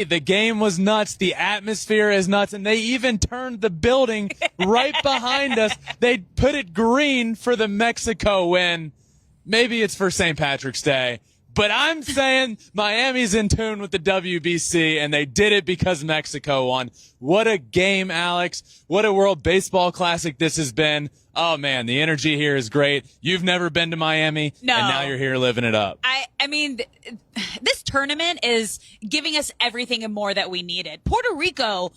The game was nuts. The atmosphere is nuts. And they even turned the building right behind us. They put it green for the Mexico win. Maybe it's for St. Patrick's Day. But I'm saying Miami's in tune with the WBC, and they did it because Mexico won. What a game, Alex. What a World Baseball Classic this has been. Oh, man, the energy here is great. You've never been to Miami, No. and now you're here living it up. I mean, this tournament is giving us everything and more that we needed. Puerto Rico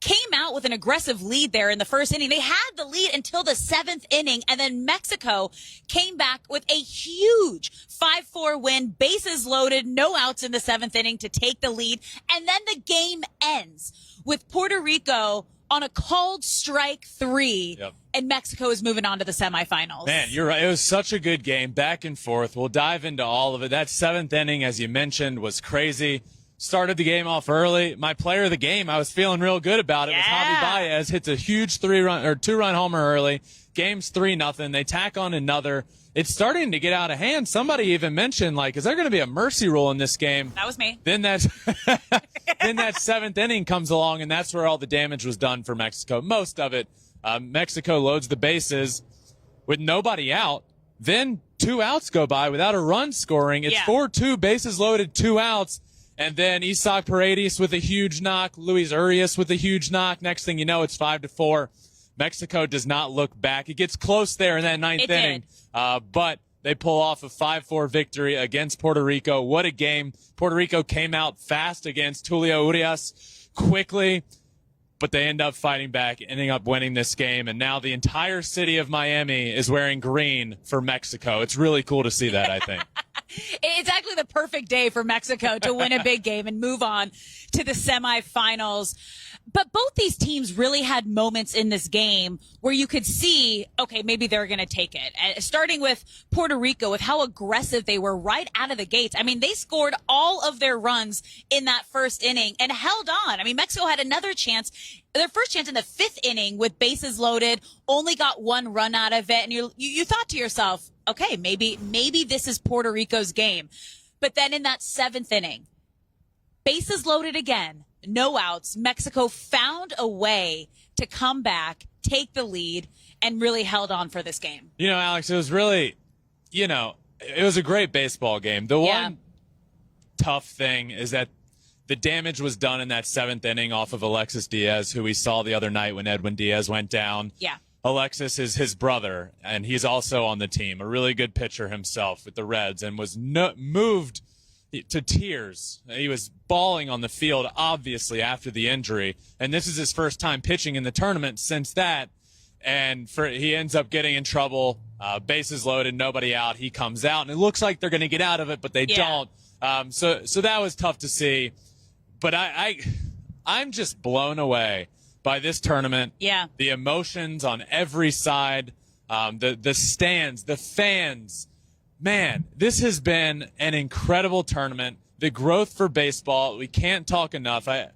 came out with an aggressive lead there in the first inning. They had the lead until the seventh inning, and then Mexico came back with a huge 5-4 win, bases loaded, no outs in the seventh inning to take the lead. And then the game ends with Puerto Rico on a called strike 3. Yep. And Mexico is moving on to the semifinals. Man, you're right. It was such a good game, back and forth. We'll dive into all of it. That seventh inning, as you mentioned, was crazy. Started the game off early. My player of the game, I was feeling real good about it, was Javi Baez. Hits a huge 2-run homer early. Game's 3-0. They tack on another. It's starting to get out of hand. Somebody even mentioned, like, is there going to be a mercy rule in this game? That was me. Then that seventh inning comes along, and that's where all the damage was done for Mexico. Most of it. Mexico loads the bases with nobody out. Then 2 outs go by without a run scoring. It's 4-2, bases loaded, 2 outs. And then Isaac Paredes with a huge knock, Luis Urias with a huge knock. Next thing you know, it's 5-4. Mexico does not look back. It gets close there in that ninth inning, but they pull off a 5-4 victory against Puerto Rico. What a game. Puerto Rico came out fast against Julio Urias quickly, but they end up fighting back, ending up winning this game. And now the entire city of Miami is wearing green for Mexico. It's really cool to see that, I think. It's actually the perfect day for Mexico to win a big game and move on to the semifinals. But both these teams really had moments in this game where you could see, okay, maybe they're going to take it. Starting with Puerto Rico, with how aggressive they were right out of the gates. I mean, they scored all of their runs in that first inning and held on. I mean, Mexico had another chance, their first chance in the fifth inning with bases loaded, only got 1 run out of it. And you thought to yourself, okay, maybe this is Puerto Rico's game. But then in that seventh inning, bases loaded again, no outs. Mexico found a way to come back, take the lead, and really held on for this game. You know, Alex, it was really, it was a great baseball game. The one tough thing is that the damage was done in that seventh inning off of Alexis Diaz, who we saw the other night when Edwin Diaz went down. Yeah. Alexis is his brother, and he's also on the team, a really good pitcher himself with the Reds, and was moved to tears. He was bawling on the field, obviously, after the injury. And this is his first time pitching in the tournament since that. And he ends up getting in trouble, bases loaded, nobody out. He comes out, and it looks like they're going to get out of it, but they don't. So that was tough to see. But I'm just blown away by this tournament. Yeah. The emotions on every side, the stands, the fans. Man, this has been an incredible tournament. The growth for baseball, we can't talk enough.